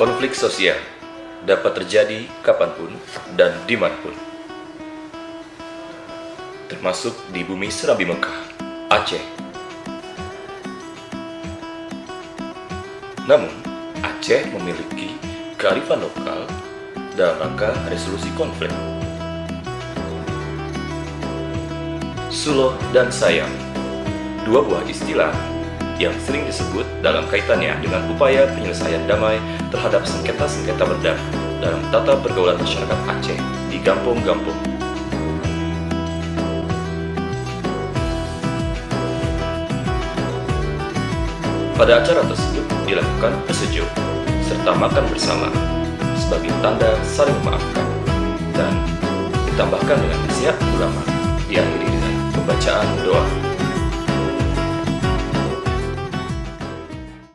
Konflik sosial dapat terjadi kapanpun dan dimanapun, termasuk di bumi Serambi Mekah, Aceh. Namun, Aceh memiliki kearifan lokal dalam rangka resolusi konflik. Suloh dan sayang, dua buah istilah yang sering disebut dalam kaitannya dengan upaya penyelesaian damai terhadap sengketa-sengketa berdarah dalam tata pergaulan masyarakat Aceh di kampung-kampung. Pada acara tersebut dilakukan persejo serta makan bersama sebagai tanda saling memaafkan dan ditambahkan dengan nasihat ulama diakhiri dengan pembacaan doa.